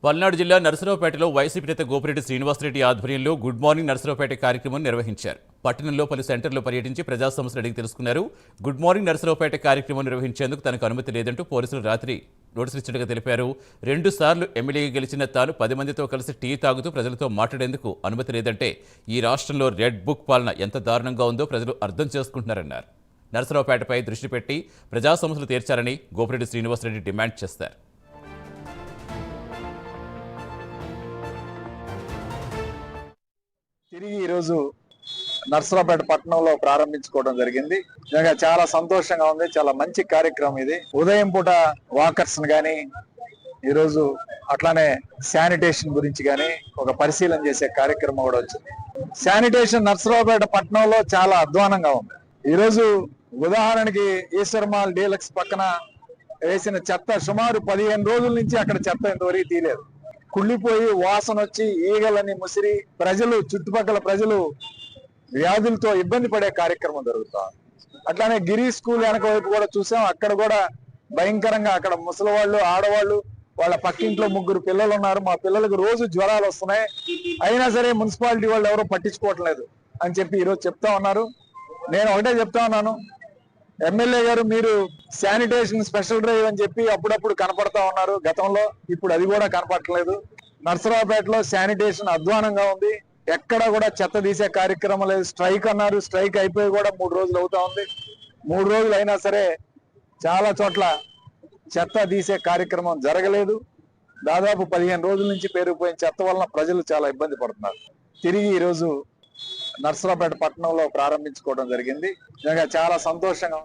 పల్నాడు జిల్లా నరసరావుపేటలో వైసీపీ నేత గోపిరెడ్డి శ్రీనివాసరెడ్డి ఆధ్వర్యంలో గుడ్ మార్నింగ్ నరసరావుపేట కార్యక్రమం నిర్వహించారు. పట్టణంలో పలు సెంటర్లో పర్యటించి ప్రజా సమస్యలు అడిగి తెలుసుకున్నారు. గుడ్ మార్నింగ్ నరసరావుపేట కార్యక్రమం నిర్వహించేందుకు తనకు అనుమతి లేదంటూ పోలీసులు రాత్రి నోటీసులు ఇచ్చినట్టుగా తెలిపారు. 2 సార్లు ఎమ్మెల్యేగా గెలిచిన తాను 10 మందితో కలిసి టీ తాగుతూ ప్రజలతో మాట్లాడేందుకు అనుమతి లేదంటే ఈ రాష్ట్రంలో రెడ్ బుక్ పాలన ఎంత దారుణంగా ఉందో ప్రజలు అర్థం చేసుకుంటున్నారన్నారు. నరసరావుపేటపై దృష్టి పెట్టి ప్రజా సమస్యలు తీర్చాలని గోపిరెడ్డి శ్రీనివాసరెడ్డి డిమాండ్ చేశారు. తిరిగి ఈరోజు నర్సరావుపేట పట్టణంలో ప్రారంభించుకోవడం జరిగింది. నిజంగా చాలా సంతోషంగా ఉంది. చాలా మంచి కార్యక్రమం ఇది. ఉదయం పూట వాకర్స్ గాని ఈరోజు అట్లానే శానిటేషన్ గురించి గాని ఒక పరిశీలన చేసే కార్యక్రమం కూడా వచ్చింది. శానిటేషన్ నర్సరావుపేట పట్టణంలో చాలా అధ్వానంగా ఉంది. ఈరోజు ఉదాహరణకి ఈశ్వర్ మాల్ డీలక్స్ పక్కన వేసిన చెత్త సుమారు 15 రోజుల నుంచి అక్కడ చెత్త ఇంతవరకు తీయలేదు. కుళ్ళిపోయి వాసన వచ్చి ఈగలని ముసిరి ప్రజలు చుట్టుపక్కల ప్రజలు వ్యాధులతో ఇబ్బంది పడే కార్యక్రమం జరుగుతా. అట్లానే గిరి స్కూల్ వెనక వైపు కూడా చూసాం. అక్కడ కూడా భయంకరంగా అక్కడ ముసలి వాళ్ళు ఆడవాళ్ళు వాళ్ళ పక్కింట్లో 3 పిల్లలు ఉన్నారు. మా పిల్లలకు రోజు జ్వరాలు వస్తున్నాయి, అయినా సరే మున్సిపాలిటీ వాళ్ళు ఎవరో పట్టించుకోవట్లేదు అని చెప్పి ఈరోజు చెప్తా ఉన్నారు. నేను ఒకటే చెప్తా ఉన్నాను, ఎమ్మెల్యే గారు మీరు శానిటేషన్ స్పెషల్ డ్రైవ్ అని చెప్పి అప్పుడప్పుడు కనపడతా ఉన్నారు గతంలో, ఇప్పుడు అది కూడా కనపడట్లేదు. నర్సరావుపేటలో శానిటేషన్ అధ్వానంగా ఉంది. ఎక్కడ కూడా చెత్త తీసే కార్యక్రమం లేదు. స్ట్రైక్ అన్నారు, స్ట్రైక్ అయిపోయి కూడా 3 రోజులు అవుతా ఉంది. 3 రోజులు అయినా సరే చాలా చోట్ల చెత్త తీసే కార్యక్రమం జరగలేదు. దాదాపు 15 రోజుల నుంచి పేరుకుపోయిన చెత్త వలన ప్రజలు చాలా ఇబ్బంది పడుతున్నారు. తిరిగి ఈరోజు నర్సరావుపేట పట్టణంలో ప్రారంభించుకోవడం జరిగింది. నిజంగా చాలా సంతోషంగా